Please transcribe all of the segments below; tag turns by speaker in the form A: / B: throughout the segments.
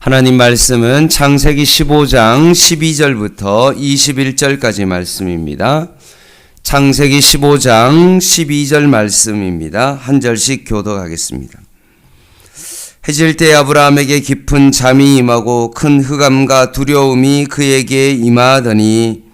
A: 하나님 말씀은 창세기 15장 12절부터 21절까지 말씀입니다. 창세기 15장 12절 말씀입니다. 한 절씩 교독하겠습니다. 해질 때 아브라함에게 깊은 잠이 임하고 큰 흑암과 두려움이 그에게 임하더니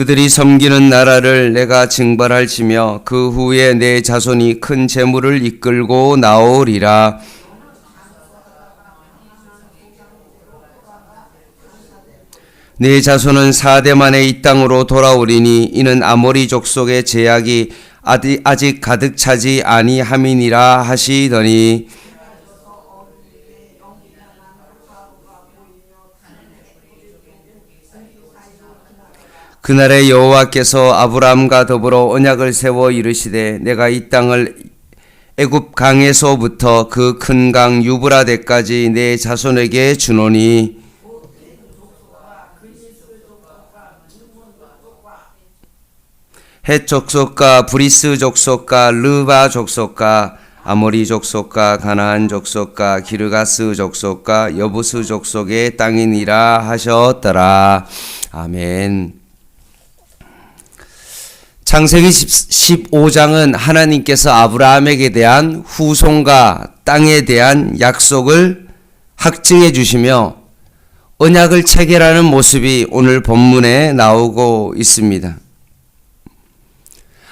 A: 그들이 섬기는 나라를 내가 징벌할지며 그 후에 내 자손이 큰 재물을 이끌고 나오리라. 내 자손은 4대 만에 이 땅으로 돌아오리니 이는 아모리 족속의 제약이 아직 가득 차지 아니함이니라 하시더니 그날에 여호와께서 아브라함과 더불어 언약을 세워 이르시되 내가 이 땅을 애굽 강에서부터 그 큰 강 유브라데까지 내 자손에게 주노니 헷 족속과 브리스 족속과 르바 족속과 아모리 족속과 가나안 족속과 기르가스 족속과 여부스 족속의 땅이니라 하셨더라. 아멘. 창세기 15장은 하나님께서 아브라함에게 대한 후손과 땅에 대한 약속을 확증해 주시며 언약을 체결하는 모습이 오늘 본문에 나오고 있습니다.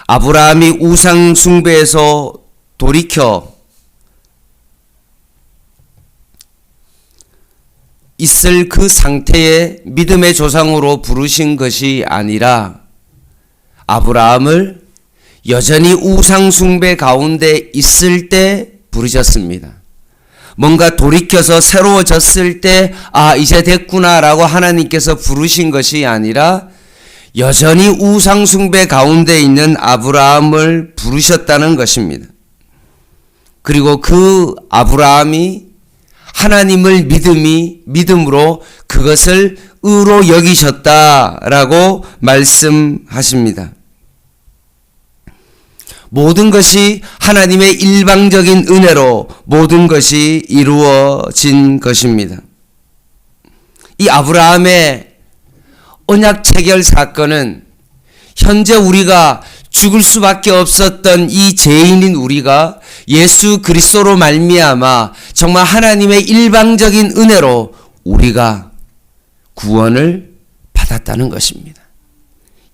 A: 아브라함이 우상 숭배에서 돌이켜 있을 그 상태의 믿음의 조상으로 부르신 것이 아니라 아브라함을 여전히 우상 숭배 가운데 있을 때 부르셨습니다. 뭔가 돌이켜서 새로워졌을 때 이제 됐구나라고 하나님께서 부르신 것이 아니라 여전히 우상 숭배 가운데 있는 아브라함을 부르셨다는 것입니다. 그리고 그 아브라함이 하나님을 믿음으로 그것을 의로 여기셨다라고 말씀하십니다. 모든 것이 하나님의 일방적인 은혜로 모든 것이 이루어진 것입니다. 이 아브라함의 언약 체결 사건은 현재 우리가 죽을 수밖에 없었던 이 죄인인 우리가 예수 그리스도로 말미암아 정말 하나님의 일방적인 은혜로 우리가 구원을 받았다는 것입니다.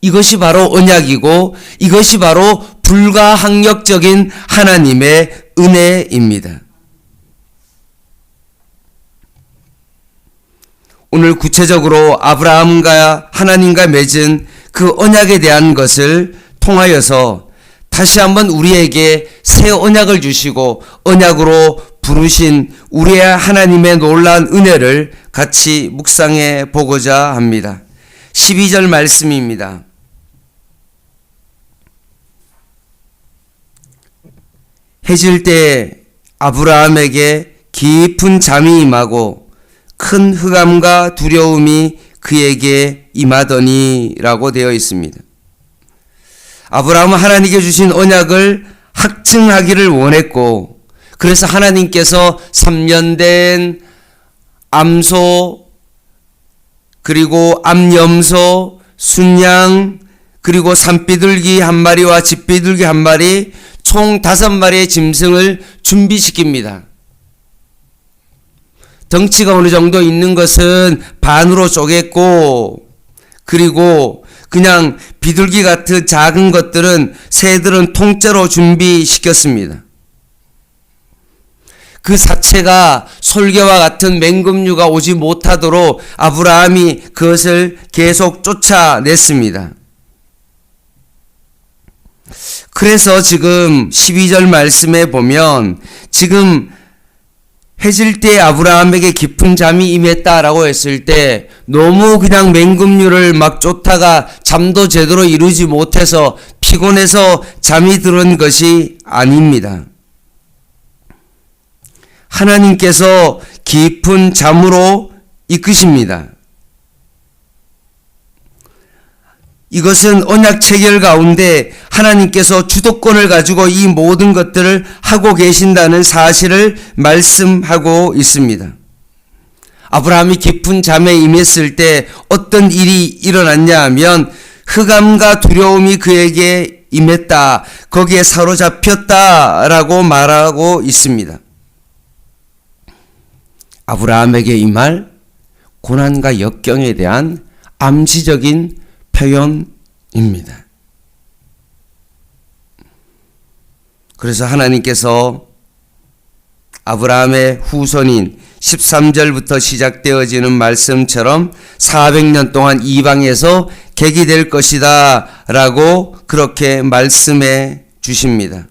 A: 이것이 바로 언약이고 이것이 바로 불가항력적인 하나님의 은혜입니다. 오늘 구체적으로 아브라함과 하나님과 맺은 그 언약에 대한 것을 통하여서 다시 한번 우리에게 새 언약을 주시고 언약으로 부르신 우리의 하나님의 놀라운 은혜를 같이 묵상해 보고자 합니다. 12절 말씀입니다. 해질 때 아브라함에게 깊은 잠이 임하고 큰 흑암과 두려움이 그에게 임하더니 라고 되어 있습니다. 아브라함은 하나님께 주신 언약을 확증하기를 원했고 그래서 하나님께서 3년 된 암소 그리고 암염소 순양 그리고 산비둘기 한 마리와 집비둘기 한 마리 총 5마리의 짐승을 준비시킵니다. 덩치가 어느 정도 있는 것은 반으로 쪼갰고 그리고 그냥 비둘기 같은 작은 것들은 새들은 통째로 준비시켰습니다. 그 사체가 솔개와 같은 맹금류가 오지 못하도록 아브라함이 그것을 계속 쫓아냈습니다. 그래서 지금 12절 말씀에 보면 지금 해질 때 아브라함에게 깊은 잠이 임했다라고 했을 때 너무 그냥 맹금류를 막 쫓다가 잠도 제대로 이루지 못해서 피곤해서 잠이 들은 것이 아닙니다. 하나님께서 깊은 잠으로 이끄십니다. 이것은 언약 체결 가운데 하나님께서 주도권을 가지고 이 모든 것들을 하고 계신다는 사실을 말씀하고 있습니다. 아브라함이 깊은 잠에 임했을 때 어떤 일이 일어났냐 하면 흑암과 두려움이 그에게 임했다. 거기에 사로잡혔다라고 말하고 있습니다. 아브라함에게 임할 고난과 역경에 대한 암시적인 표현입니다. 그래서 하나님께서 아브라함의 후손인 13절부터 시작되어지는 말씀처럼 400년 동안 이방에서 객이 될 것이다 라고 그렇게 말씀해 주십니다.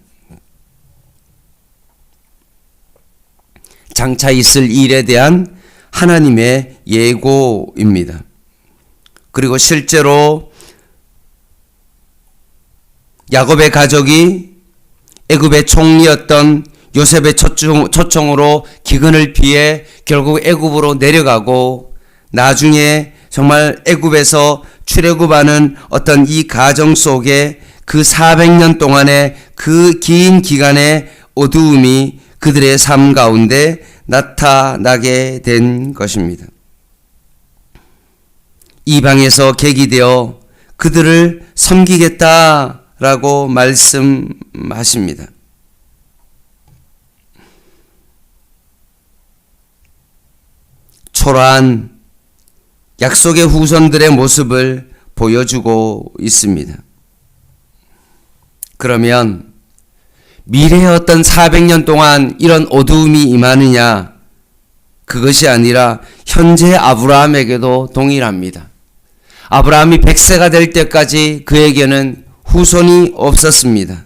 A: 장차 있을 일에 대한 하나님의 예고입니다. 그리고 실제로 야곱의 가족이 애굽의 총리였던 요셉의 초청으로 기근을 피해 결국 애굽으로 내려가고 나중에 정말 애굽에서 출애굽하는 어떤 이 가정 속에 그 400년 동안의 그 긴 기간의 어두움이 그들의 삶 가운데 나타나게 된 것입니다. 이방에서 객이 되어 그들을 섬기겠다라고 말씀하십니다. 초라한 약속의 후손들의 모습을 보여주고 있습니다. 그러면 미래의 어떤 400년 동안 이런 어두움이 임하느냐? 그것이 아니라 현재 아브라함에게도 동일합니다. 아브라함이 100세가 될 때까지 그에게는 후손이 없었습니다.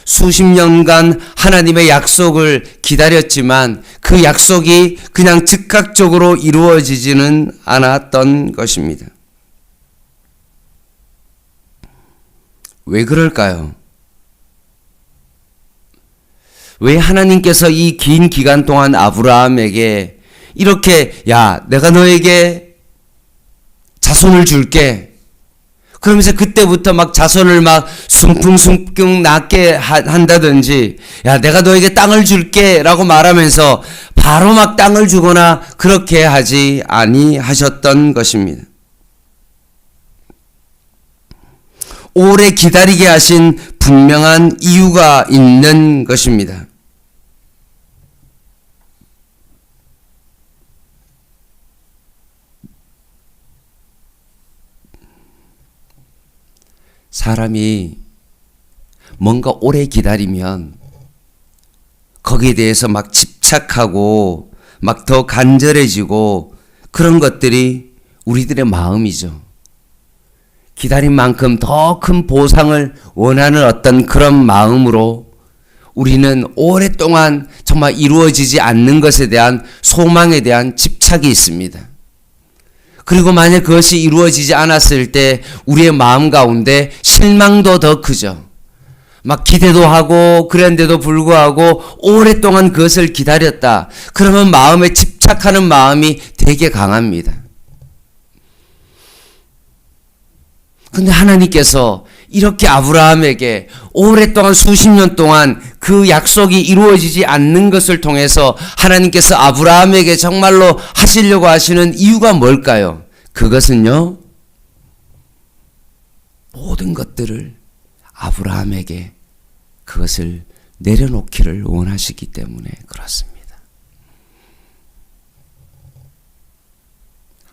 A: 수십 년간 하나님의 약속을 기다렸지만 그 약속이 그냥 즉각적으로 이루어지지는 않았던 것입니다. 왜 그럴까요? 왜 하나님께서 이 긴 기간 동안 아브라함에게 이렇게 내가 너에게 자손을 줄게. 그러면서 그때부터 막 자손을 막 숭풍숭풍 낳게 한다든지 내가 너에게 땅을 줄게 라고 말하면서 바로 막 땅을 주거나 그렇게 하지 아니하셨던 것입니다. 오래 기다리게 하신 분명한 이유가 있는 것입니다. 사람이 뭔가 오래 기다리면 거기에 대해서 막 집착하고 막 더 간절해지고 그런 것들이 우리들의 마음이죠. 기다린 만큼 더 큰 보상을 원하는 어떤 그런 마음으로 우리는 오랫동안 정말 이루어지지 않는 것에 대한 소망에 대한 집착이 있습니다. 그리고 만약 그것이 이루어지지 않았을 때 우리의 마음 가운데 실망도 더 크죠. 막 기대도 하고 그랬는데도 불구하고 오랫동안 그것을 기다렸다. 그러면 마음에 집착하는 마음이 되게 강합니다. 근데 하나님께서 이렇게 아브라함에게 오랫동안 수십 년 동안 그 약속이 이루어지지 않는 것을 통해서 하나님께서 아브라함에게 정말로 하시려고 하시는 이유가 뭘까요? 그것은요, 모든 것들을 아브라함에게 그것을 내려놓기를 원하시기 때문에 그렇습니다.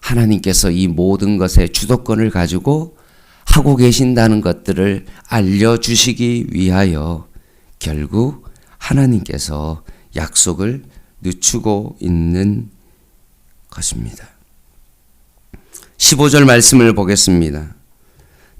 A: 하나님께서 이 모든 것의 주도권을 가지고 하고 계신다는 것들을 알려주시기 위하여 결국 하나님께서 약속을 늦추고 있는 것입니다. 15절 말씀을 보겠습니다.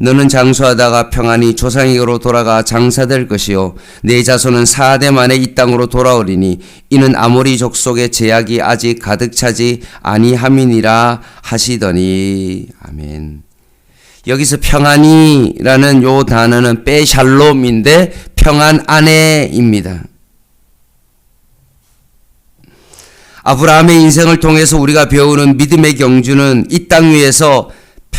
A: 너는 장수하다가 평안히 조상에게로 돌아가 장사될 것이요 내 자손은 4대 만에 이 땅으로 돌아오리니 이는 아모리 족속의 제약이 아직 가득 차지 아니함이니라 하시더니. 아멘. 여기서 평안이라는 요 단어는 빼샬롬인데 평안 안에입니다. 아브라함의 인생을 통해서 우리가 배우는 믿음의 경주는 이 땅 위에서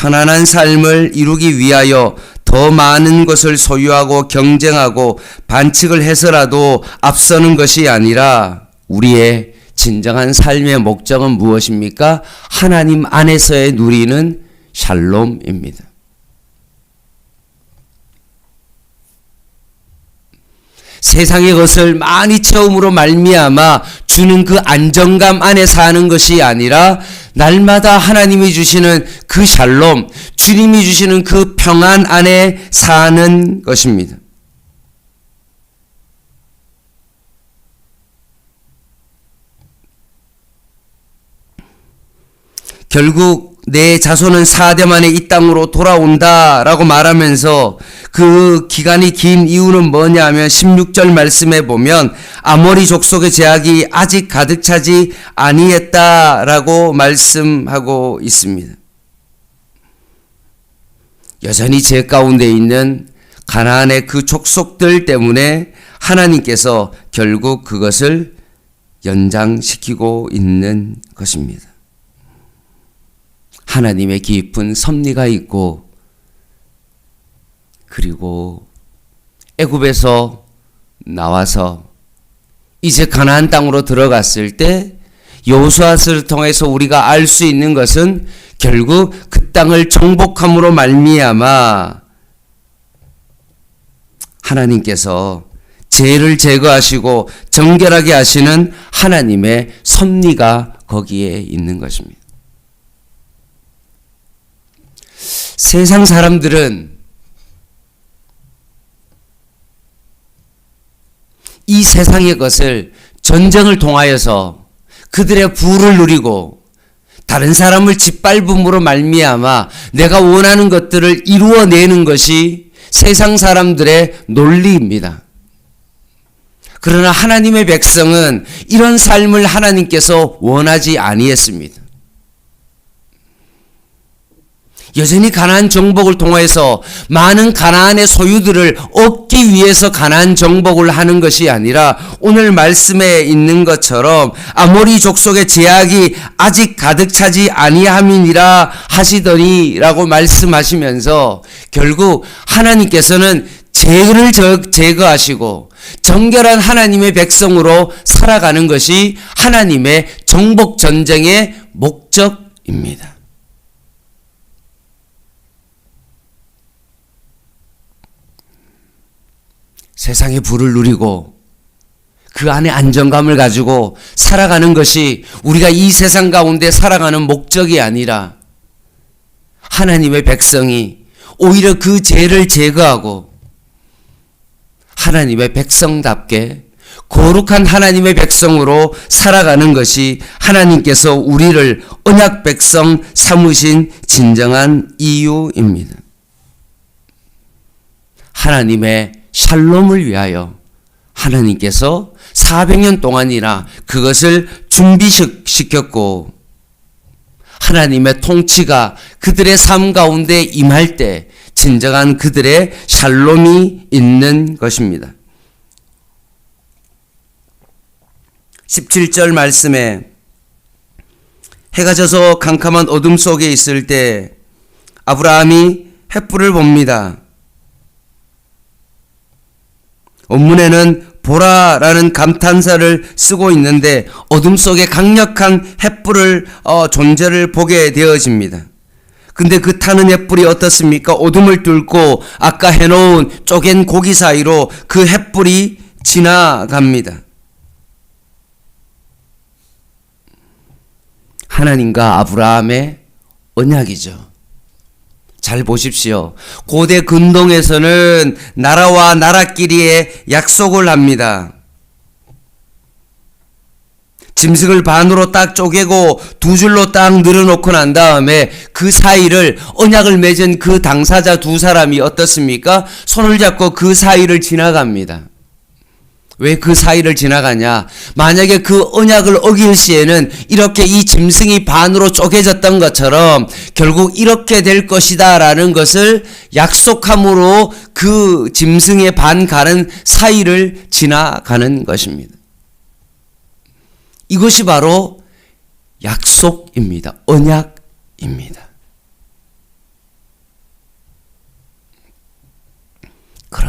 A: 편안한 삶을 이루기 위하여 더 많은 것을 소유하고 경쟁하고 반칙을 해서라도 앞서는 것이 아니라 우리의 진정한 삶의 목적은 무엇입니까? 하나님 안에서의 누리는 샬롬입니다. 세상의 것을 많이 체험으로 말미암아 주는 그 안정감 안에 사는 것이 아니라 날마다 하나님이 주시는 그 샬롬, 주님이 주시는 그 평안 안에 사는 것입니다. 결국 내 자손은 4대 만에 이 땅으로 돌아온다라고 말하면서 그 기간이 긴 이유는 뭐냐면 16절 말씀에 보면 아모리 족속의 제약이 아직 가득 차지 아니했다라고 말씀하고 있습니다. 여전히 제 가운데 있는 가나안의 그 족속들 때문에 하나님께서 결국 그것을 연장시키고 있는 것입니다. 하나님의 깊은 섭리가 있고 그리고 애굽에서 나와서 이제 가나안 땅으로 들어갔을 때 여호수아를 통해서 우리가 알 수 있는 것은 결국 그 땅을 정복함으로 말미암아 하나님께서 죄를 제거하시고 정결하게 하시는 하나님의 섭리가 거기에 있는 것입니다. 세상 사람들은 이 세상의 것을 전쟁을 통하여서 그들의 부를 누리고 다른 사람을 짓밟음으로 말미암아 내가 원하는 것들을 이루어내는 것이 세상 사람들의 논리입니다. 그러나 하나님의 백성은 이런 삶을 하나님께서 원하지 아니했습니다. 여전히 가나안 정복을 통해서 많은 가나안의 소유들을 얻기 위해서 가나안 정복을 하는 것이 아니라 오늘 말씀에 있는 것처럼 아모리 족속의 제약이 아직 가득 차지 아니함이니라 하시더니라고 말씀하시면서 결국 하나님께서는 죄를 제거하시고 정결한 하나님의 백성으로 살아가는 것이 하나님의 정복 전쟁의 목적입니다. 세상의 부를 누리고 그 안에 안정감을 가지고 살아가는 것이 우리가 이 세상 가운데 살아가는 목적이 아니라 하나님의 백성이 오히려 그 죄를 제거하고 하나님의 백성답게 거룩한 하나님의 백성으로 살아가는 것이 하나님께서 우리를 언약 백성 삼으신 진정한 이유입니다. 하나님의 샬롬을 위하여 하나님께서 400년 동안이나 그것을 준비시켰고 하나님의 통치가 그들의 삶 가운데 임할 때 진정한 그들의 샬롬이 있는 것입니다. 17절 말씀에 해가 져서 캄캄한 어둠 속에 있을 때 아브라함이 횃불을 봅니다. 원문에는 보라라는 감탄사를 쓰고 있는데 어둠 속에 강력한 횃불을 존재를 보게 되어집니다. 근데 그 타는 횃불이 어떻습니까? 어둠을 뚫고 아까 해놓은 쪼갠 고기 사이로 그 횃불이 지나갑니다. 하나님과 아브라함의 언약이죠. 잘 보십시오. 고대 근동에서는 나라와 나라끼리의 약속을 합니다. 짐승을 반으로 딱 쪼개고 두 줄로 딱 늘어놓고 난 다음에 그 사이를 언약을 맺은 그 당사자 두 사람이 어떻습니까? 손을 잡고 그 사이를 지나갑니다. 왜 그 사이를 지나가냐? 만약에 그 언약을 어길 시에는 이렇게 이 짐승이 반으로 쪼개졌던 것처럼 결국 이렇게 될 것이다 라는 것을 약속함으로 그 짐승의 반 가는 사이를 지나가는 것입니다. 이것이 바로 약속입니다. 언약입니다.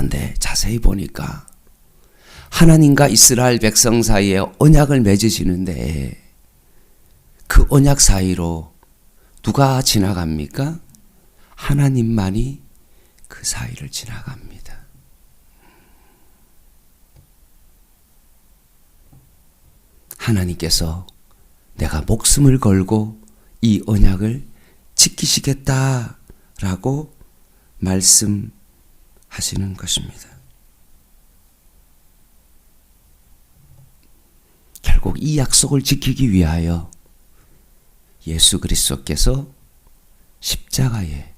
A: 그런데 자세히 보니까 하나님과 이스라엘 백성 사이에 언약을 맺으시는데 그 언약 사이로 누가 지나갑니까? 하나님만이 그 사이를 지나갑니다. 하나님께서 내가 목숨을 걸고 이 언약을 지키시겠다라고 말씀하시는 것입니다. 결국 이 약속을 지키기 위하여 예수 그리스도께서 십자가에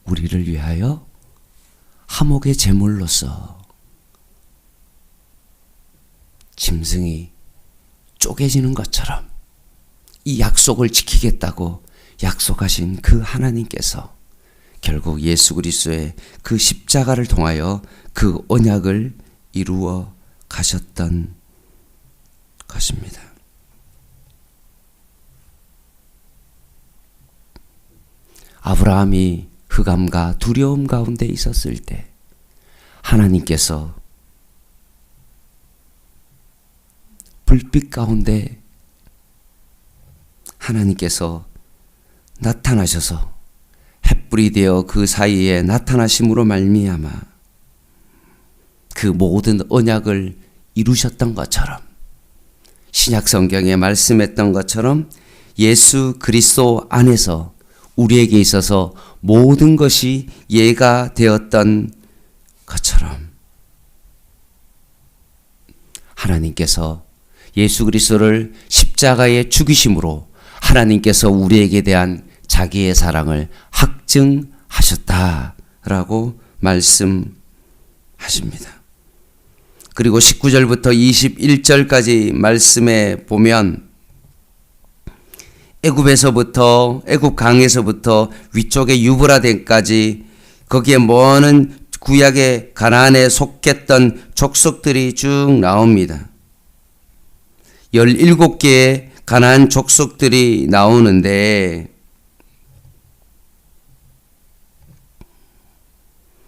A: 우리를 위하여 화목의 제물로서 짐승이 쪼개지는 것처럼 이 약속을 지키겠다고 약속하신 그 하나님께서 결국 예수 그리스도의 그 십자가를 통하여 그 언약을 이루어 가셨던 것입니다. 아브라함이 흑암과 두려움 가운데 있었을 때 하나님께서 불빛 가운데 하나님께서 나타나셔서 햇불이 되어 그 사이에 나타나심으로 말미암아 그 모든 언약을 이루셨던 것처럼 신약 성경에 말씀했던 것처럼 예수 그리스도 안에서 우리에게 있어서 모든 것이 예가 되었던 것처럼 하나님께서 예수 그리스도를 십자가에 죽이심으로 하나님께서 우리에게 대한 자기의 사랑을 확증하셨다라고 말씀하십니다. 그리고 19절부터 21절까지 말씀에 보면 애굽 강에서부터 위쪽에 유브라데까지 거기에 먼 구약의 가나안에 속했던 족속들이 쭉 나옵니다. 17개의 가나안 족속들이 나오는데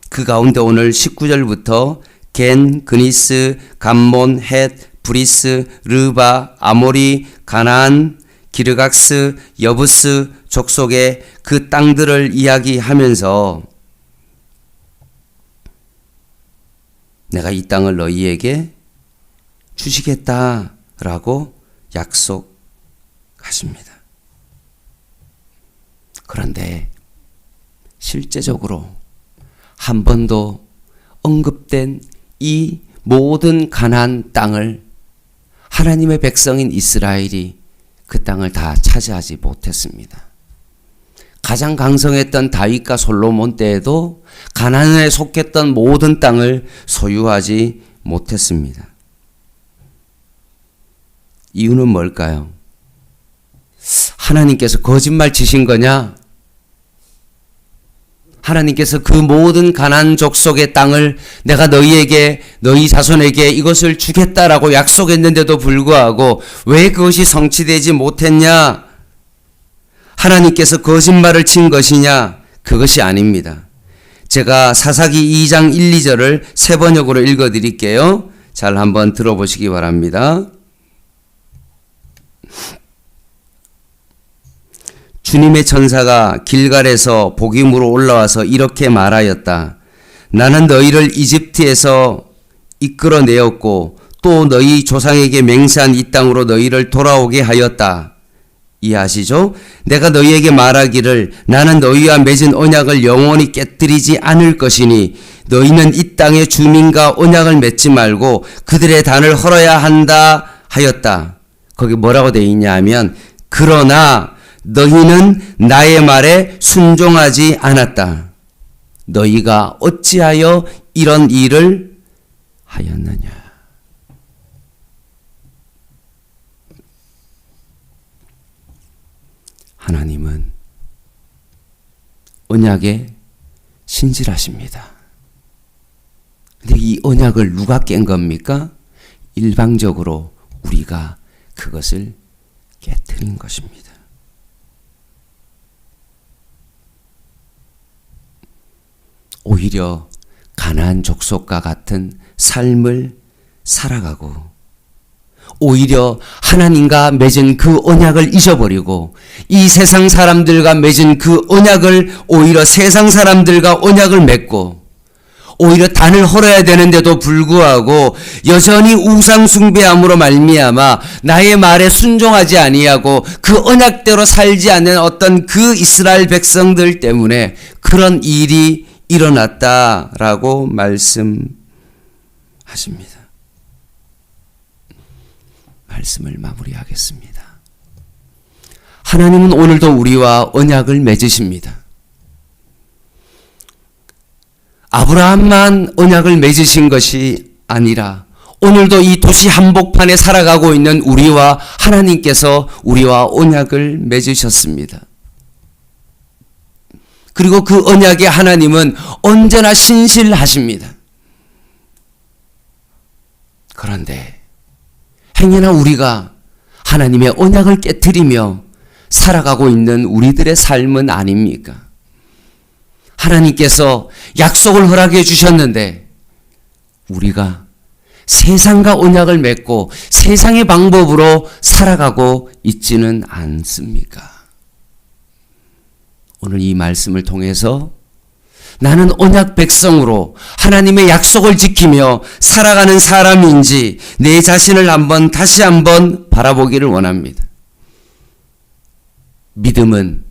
A: 그 가운데 오늘 19절부터 겐, 그니스, 감몬, 헷, 브리스, 르바, 아모리, 가나안, 기르각스, 여부스 족속의 그 땅들을 이야기하면서 내가 이 땅을 너희에게 주시겠다라고 약속하십니다. 그런데 실제적으로 한 번도 언급된 이 모든 가나안 땅을 하나님의 백성인 이스라엘이 그 땅을 다 차지하지 못했습니다. 가장 강성했던 다윗과 솔로몬 때에도 가나안에 속했던 모든 땅을 소유하지 못했습니다. 이유는 뭘까요? 하나님께서 거짓말 치신 거냐? 하나님께서 그 모든 가나안 족속의 땅을 내가 너희에게 너희 자손에게 이것을 주겠다라고 약속했는데도 불구하고 왜 그것이 성취되지 못했냐? 하나님께서 거짓말을 친 것이냐? 그것이 아닙니다. 제가 사사기 2장 1, 2절을 세 번역으로 읽어드릴게요. 잘 한번 들어보시기 바랍니다. 주님의 천사가 길갈에서 복임으로 올라와서 이렇게 말하였다. 나는 너희를 이집트에서 이끌어내었고 또 너희 조상에게 맹세한 이 땅으로 너희를 돌아오게 하였다. 이해하시죠? 내가 너희에게 말하기를 나는 너희와 맺은 언약을 영원히 깨뜨리지 않을 것이니 너희는 이 땅의 주민과 언약을 맺지 말고 그들의 단을 헐어야 한다 하였다. 거기 뭐라고 되어 있냐 하면 그러나 너희는 나의 말에 순종하지 않았다. 너희가 어찌하여 이런 일을 하였느냐. 하나님은 언약에 신실하십니다. 근데 이 언약을 누가 깬 겁니까? 일방적으로 우리가 그것을 깨뜨린 것입니다. 오히려 가나안 족속과 같은 삶을 살아가고 오히려 하나님과 맺은 그 언약을 잊어버리고 이 세상 사람들과 맺은 그 언약을 오히려 세상 사람들과 언약을 맺고 오히려 단을 헐어야 되는데도 불구하고 여전히 우상 숭배함으로 말미암아 나의 말에 순종하지 아니하고 그 언약대로 살지 않는 어떤 그 이스라엘 백성들 때문에 그런 일이 일어났다라고 말씀하십니다. 말씀을 마무리하겠습니다. 하나님은 오늘도 우리와 언약을 맺으십니다. 아브라함만 언약을 맺으신 것이 아니라 오늘도 이 도시 한복판에 살아가고 있는 우리와 하나님께서 우리와 언약을 맺으셨습니다. 그리고 그 언약의 하나님은 언제나 신실하십니다. 그런데 행여나 우리가 하나님의 언약을 깨트리며 살아가고 있는 우리들의 삶은 아닙니까? 하나님께서 약속을 허락해 주셨는데 우리가 세상과 언약을 맺고 세상의 방법으로 살아가고 있지는 않습니까? 오늘 이 말씀을 통해서 나는 언약 백성으로 하나님의 약속을 지키며 살아가는 사람인지 내 자신을 다시 한번 바라보기를 원합니다. 믿음은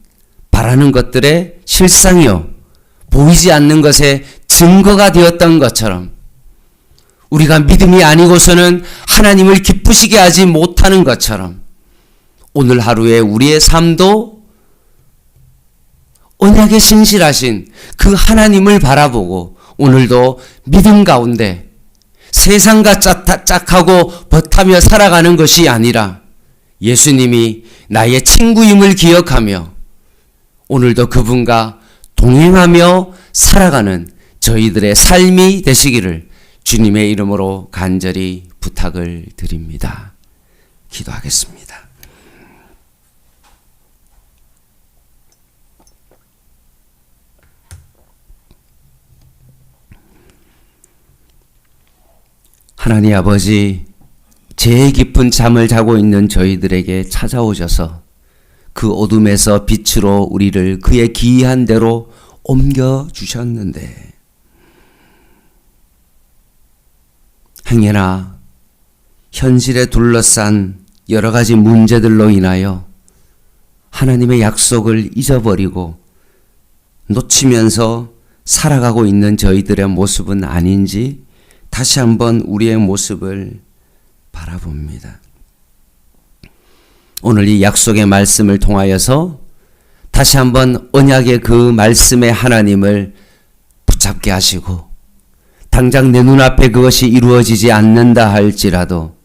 A: 바라는 것들의 실상이요 보이지 않는 것의 증거가 되었던 것처럼 우리가 믿음이 아니고서는 하나님을 기쁘시게 하지 못하는 것처럼 오늘 하루의 우리의 삶도 언약에 신실하신 그 하나님을 바라보고 오늘도 믿음 가운데 세상과 짝하고 버타며 살아가는 것이 아니라 예수님이 나의 친구임을 기억하며 오늘도 그분과 동행하며 살아가는 저희들의 삶이 되시기를 주님의 이름으로 간절히 부탁을 드립니다. 기도하겠습니다. 하나님 아버지, 죄의 깊은 잠을 자고 있는 저희들에게 찾아오셔서 그 어둠에서 빛으로 우리를 그의 기이한 대로 옮겨주셨는데 행여나 현실에 둘러싼 여러 가지 문제들로 인하여 하나님의 약속을 잊어버리고 놓치면서 살아가고 있는 저희들의 모습은 아닌지 다시 한번 우리의 모습을 바라봅니다. 오늘 이 약속의 말씀을 통하여서 다시 한번 언약의 그 말씀의 하나님을 붙잡게 하시고 당장 내 눈앞에 그것이 이루어지지 않는다 할지라도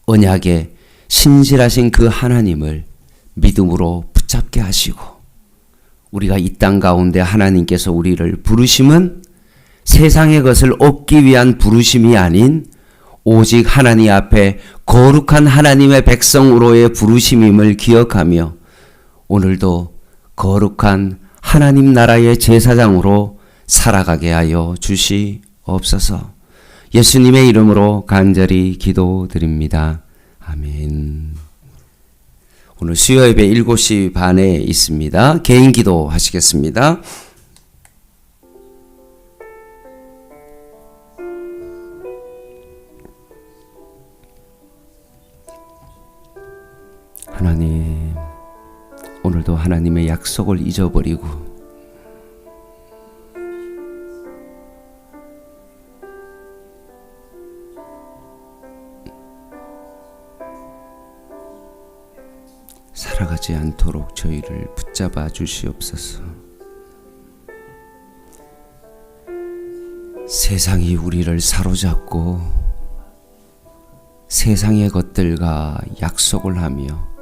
A: 언약에 신실하신 그 하나님을 믿음으로 붙잡게 하시고 우리가 이 땅 가운데 하나님께서 우리를 부르심은 세상의 것을 얻기 위한 부르심이 아닌 오직 하나님 앞에 거룩한 하나님의 백성으로의 부르심임을 기억하며 오늘도 거룩한 하나님 나라의 제사장으로 살아가게 하여 주시옵소서. 예수님의 이름으로 간절히 기도드립니다. 아멘. 오늘 수요예배 7시 반에 있습니다. 개인 기도 하시겠습니다. 하나님, 오늘도 하나님의 약속을 잊어버리고 살아가지 않도록 저희를 붙잡아 주시옵소서. 세상이 우리를 사로잡고 세상의 것들과 약속을 하며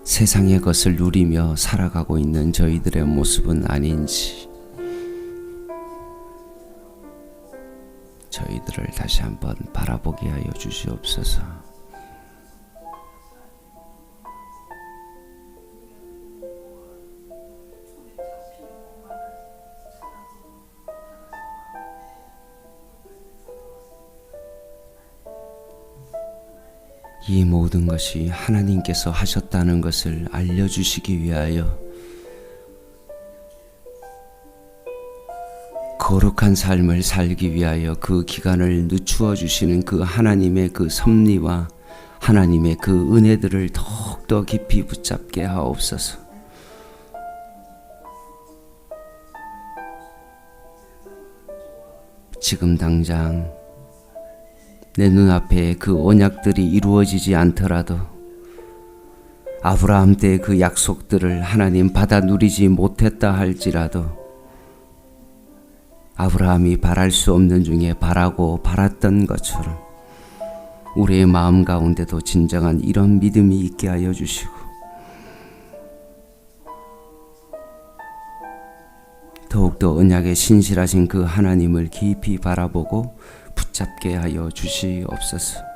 A: 세상의 것을 누리며 살아가고 있는 저희들의 모습은 아닌지 저희들을 다시 한번 바라보게 하여 주시옵소서. 이 모든 것이 하나님께서 하셨다는 것을 알려주시기 위하여 거룩한 삶을 살기 위하여 그 기간을 늦추어 주시는 그 하나님의 그 섭리와 하나님의 그 은혜들을 더욱더 깊이 붙잡게 하옵소서. 지금 당장 내 눈앞에 그 언약들이 이루어지지 않더라도 아브라함 때 그 약속들을 하나님 받아 누리지 못했다 할지라도 아브라함이 바랄 수 없는 중에 바라고 바랐던 것처럼 우리의 마음 가운데도 진정한 이런 믿음이 있게 하여 주시고 더욱더 언약에 신실하신 그 하나님을 깊이 바라보고 붙잡게 하여 주시옵소서.